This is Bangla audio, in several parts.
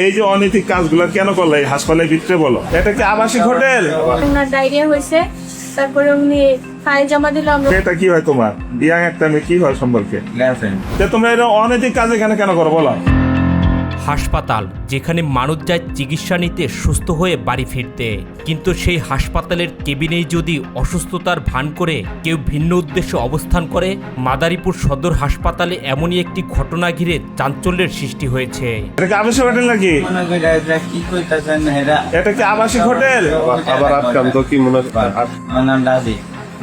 এই যে অনৈতিক কাজগুলো কেন করলে এই হাসপাতালের ভিতরে বলো? এটা কি আবাসিক হোটেল? ওনার ডায়রিয়া হয়েছে, তারপরে উনি ফাইল জমা দিল। আমরা এটা কি হয় তোমার ইয়াং একটা মেয়ে কি হয় সম্পর্কে? গার্লফ্রেন্ড। তোমরা এটা অনৈতিক কাজ এখানে কেন করো বলো? হাসপাতাল যেখানে মানুষ যায় চিকিৎসা নিতে সুস্থ হয়ে বাড়ি ফিরতে, কিন্তু সেই হাসপাতালের কেবিনেই যদি অসুস্থতার ভান করে কেউ ভিন্ন উদ্দেশ্যে অবস্থান করে, মাদারীপুর সদর হাসপাতালে এমনই একটি ঘটনা ঘিরে চাঞ্চল্যের সৃষ্টি হয়েছে। এটা কি আবাসিক হোটেল নাকি? মনে করি এটা কি কইতাছেন এরা? এটা কি আবাসিক হোটেল? আবার আটকান তো কি মনে আমার নাম রাজি।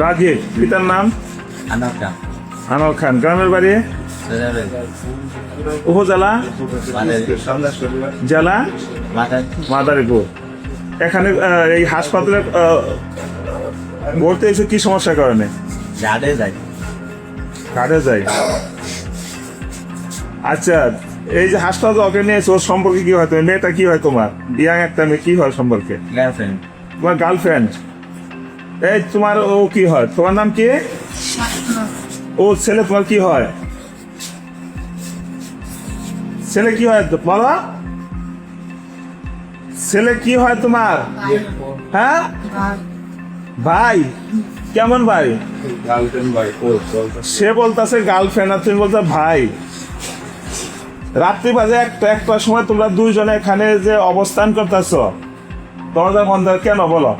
রাজীব, পিতার নাম আনাকা আনোয়ার খান, গ্রামের বাড়ি উপজেলা জেলা মাদারীপুর। এখানে এই হাসপাতালে ভর্তি হয়েছে কি সমস্যার কারণে? রাডে যাই। কাটে যায়। আচ্ছা, এই যে হাসপাতাল ওকে নিয়েছে ওর সম্পর্কে কি হয়? মেয়েটা কি হয় তোমার? ইয়াং একটা মেয়ে কি হয় সম্পর্কে? গার্লফ্রেন্ড। তোমার গার্লফ্রেন্ড? এই তোমার ও কি হয়? তোমার নাম কি? ও ছেলে তোমার কি হয়? ছেলে কি হয় বলো? ছেলে কি হয় তোমার? হ্যাঁ ভাই। কেমন ভাই? গার্লফ্রেন্ড ভাই সে বলতেছে গার্লফ্রেন্ড আর তুমি বলছো ভাই। রাত্রি বাজে একটার সময় তোমরা দুইজনে এখানে যে অবস্থান করতেছ, তোমাদের মধ্যে কেন বলো?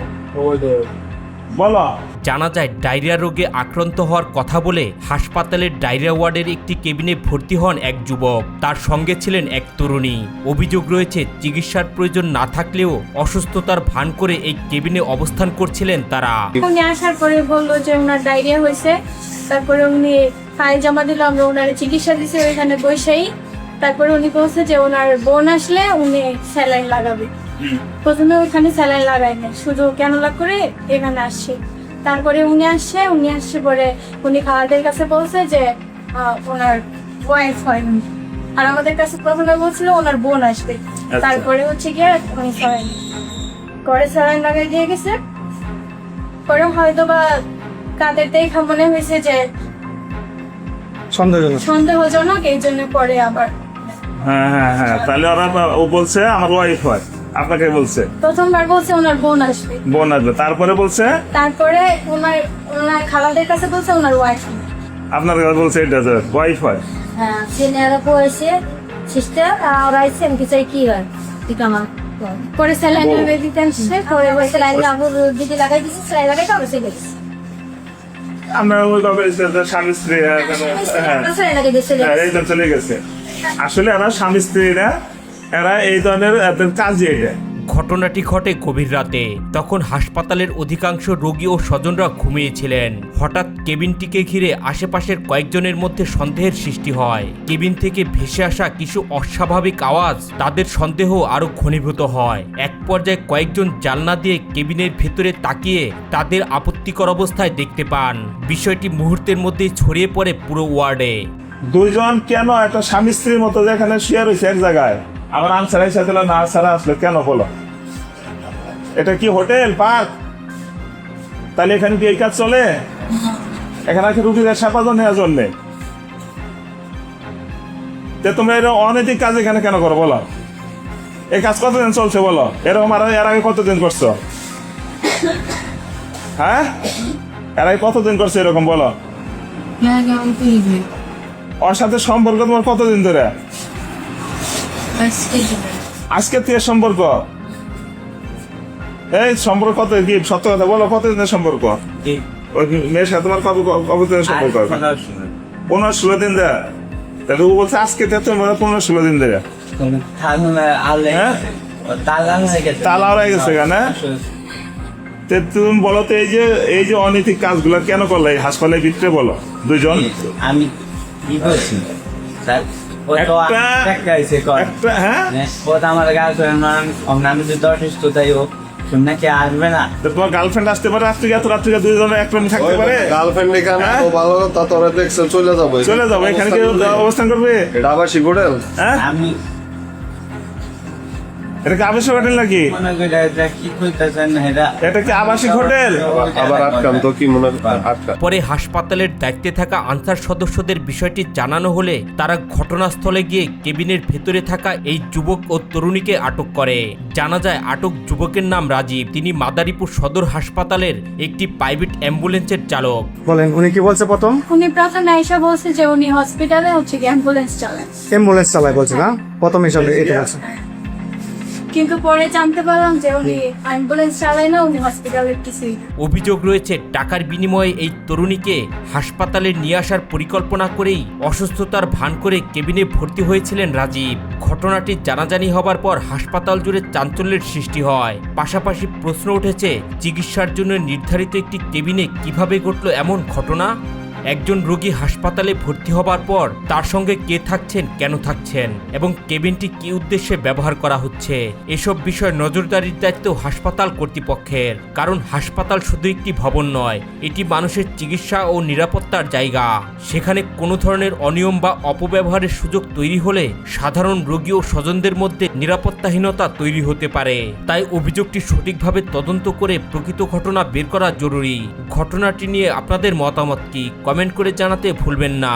বলো। জানা যায় ডায়রিয়া রোগে আক্রান্ত হওয়ার কথা বলে হাসপাতালের ডায়রিয়া ওয়ার্ডের একটি কেবিনে ভর্তি হন এক যুবক। তার সঙ্গে ছিলেন এক তরুণী। অভিযোগ রয়েছে চিকিৎসার প্রয়োজন না থাকলেও অসুস্থতার ভান করে এই কেবিনে অবস্থান করছিলেন তারা। উনি আসার পরে বললো যে ওনার ডায়রিয়া হয়েছে, তারপরে উনি ফাইল জমা দিল। আমরা ওনার চিকিৎসা দিছি ওইখানে বসেই। তারপরে উনি বলছে যে ওনার বোন আসলে উনি স্যালাইন লাগাবে। প্রথমে ওইখানে স্যালাইন লাগায়নি, শুধু ক্যানুলা করে এখানে আসছে। তারপরে উনি আসছে পরে উনি খালাদের কাছে বলছে যে ওনার ওয়াইফ হয় উনি। আর আমাদের কাছে প্রথমে বলছিল ওনার বোন আসবে। তারপরে হচ্ছে গিয়ে উনি স্যালাইন লাগাই দিয়ে গেছে। পরে হয়তো বা কাদের দেখা মনে হয়েছে যে সন্দেহজনক, এই জন্য পরে আবার হ্যাঁ হ্যাঁ হ্যাঁ, তাহলে ওরা ও বলছে আমার ওয়াইফ হয়, আপনাকে বলছে প্রথমবার বলছে ওনার বোন আসবে। বোন আসবে, তারপরে বলছে তারপরে ওনার খালাদের কাছে বলছে ওনার ওয়াইফ। আপনার কাছে বলছে এটা ওয়াইফ হয়। হ্যাঁ, ছেলেরা পড়েছে সিস্টার আর আইসে আমি কিছু কি হয় ঠিক আমার পরে স্যালাইন লাগিয়ে দিতে আসছে। পরে বলছে সেলাই কাপড় দিদি লাগাই দিছি, সেলাই লাগাই কাপড় চলে গেছে। আমরা ওই ভাবে স্বামী স্ত্রী হ্যাঁ সেলাই লাগাই দিয়ে চলে গেছে। এই তো চলে গেছে। আসলে এরা স্বামী স্ত্রীরা এরা এই ধরনের কাজই এটা। ঘটনাটি ঘটে গভীর রাতে। তখন হাসপাতালের অধিকাংশ রোগী ও স্বজনরা ঘুমিয়েছিলেন। হঠাৎ কেবিনটিকে ঘিরে আশেপাশের কয়েকজনের মধ্যে সন্দেহের সৃষ্টি হয়। কেবিন থেকে ভেসে আসা কিছু অস্বাভাবিক আওয়াজ তাদের সন্দেহ আরো ঘনীভূত হয়। এক পর্যায়ে কয়েকজন জানলা দিয়ে কেবিনের ভেতরে তাকিয়ে তাদের আপত্তিকর অবস্থায় দেখতে পান। বিষয়টি মুহূর্তের মধ্যেই ছড়িয়ে পড়ে পুরো ওয়ার্ডে। দুইজন কেন একটা স্বামী স্ত্রীর মতো যেখানে শুয়ে রয়েছে এক জায়গায়, আমার আনসার হিসাবে না ছাড়া আসলে কেন বলো? এটা কি হোটেল পার্ক? তাহলে এখানে কি এই কাজ চলে? এখানে আছে রুগীদের সেবা নেওয়ার জন্যে। তোমরা এরকম অনৈতিক কাজ এখানে কেন করো বলো? এই কাজ কতদিন চলছে বলো? এরকম আর এর আগে কতদিন করছো? হ্যাঁ, এর আগে কতদিন করছো এরকম বলো? ওর সাথে সম্পর্ক তোমার কতদিন ধরে? আজকে থেকে সম্পর্ক? এই সম্পর্ক কত কি সত্য কথা বলো, কতদিনের সম্পর্ক? ওই মেয়ের সাথে তোমার কতদিনের সম্পর্ক? 15-16 দিন ধরে। তাহলে ও বলছে আজকে তোমার 15-16 দিন ধরে। তালা হয়ে গেছে কেন? তুমি বলো তো এই যে অনৈতিক কাজগুলো কেন করলে এই হাসপাতালের ভিতরে বলো দুইজন? আমি কি বলছি স্যার? আমার গার্লফ্রেন্ড আমি যদি অসুস্থ তাই হোক নাকি আসবে না? তোমার গার্লফ্রেন্ড আসতে পারে রাত্রি এত রাত্রি দুইজনে এক রুমে থাকতে পারে? গার্লফ্রেন্ড এখানে ভালো তা তোরা দেখছে চলে যাবো এখানে কি অবস্থান করবে? এটা আবাসিক হোটেল। হ্যাঁ, আমি এটা কি আবাসিক হোটেল নাকি? মনে করি এটা কি কইতাছেন এটা এটা কি আবাসিক হোটেল? আবার আটকান তো কি মনে আটকা পরে হাসপাতালের দায়িত্বে থাকা আনসার সদস্যদের বিষয়টি জানানো হলে তারা ঘটনাস্থলে গিয়ে কেবিনের ভেতরে থাকা এই যুবক ও তরুণীকে আটক করে। জানা যায় আটক যুবকের নাম রাজীব। তিনি মাদারীপুর সদর হাসপাতালের একটি প্রাইভেট অ্যাম্বুলেন্সের চালক। বলেন উনি কি বলছে প্রথম? উনি প্রথমে এসে বলছে যে উনি হসপিটালে হচ্ছে কি অ্যাম্বুলেন্স চালান, অ্যাম্বুলেন্স চালায় বলছে না, প্রথম হিসাবে এটা বলছে। কিন্তু পরে জানতে পারলাম যে উনি অ্যাম্বুলেন্স চালায় না, উনি হসপিটালের কিছুই না। অভিযোগ রয়েছে টাকার বিনিময়ে এই তরুণীকে হাসপাতালে নিয়ে আসার পরিকল্পনা করেই অসুস্থতার ভান করে কেবিনে ভর্তি হয়েছিলেন রাজীব। ঘটনাটি জানাজানি হবার পর হাসপাতাল জুড়ে চাঞ্চল্যের সৃষ্টি হয়। পাশাপাশি প্রশ্ন উঠেছে চিকিৎসার জন্য নির্ধারিত একটি কেবিনে কিভাবে ঘটল এমন ঘটনা। একজন রোগী হাসপাতালে ভর্তি হবার পর তার সঙ্গে কে থাকছেন, কেন থাকছেন এবং কেবিনটি কী উদ্দেশ্যে ব্যবহার করা হচ্ছে, এসব বিষয় নজরদারির দায়িত্ব হাসপাতাল কর্তৃপক্ষের। কারণ হাসপাতাল শুধু একটি ভবন নয়, এটি মানুষের চিকিৎসা ও নিরাপত্তার জায়গা। সেখানে কোনো ধরনের অনিয়ম বা অপব্যবহারের সুযোগ তৈরি হলে সাধারণ রোগী ও স্বজনদের মধ্যে নিরাপত্তাহীনতা তৈরি হতে পারে। তাই অভিযোগটি সঠিকভাবে তদন্ত করে প্রকৃত ঘটনা বের করা জরুরি। ঘটনাটি নিয়ে আপনাদের মতামত কি? কমেন্ট করে জানাতে ভুলবেন না।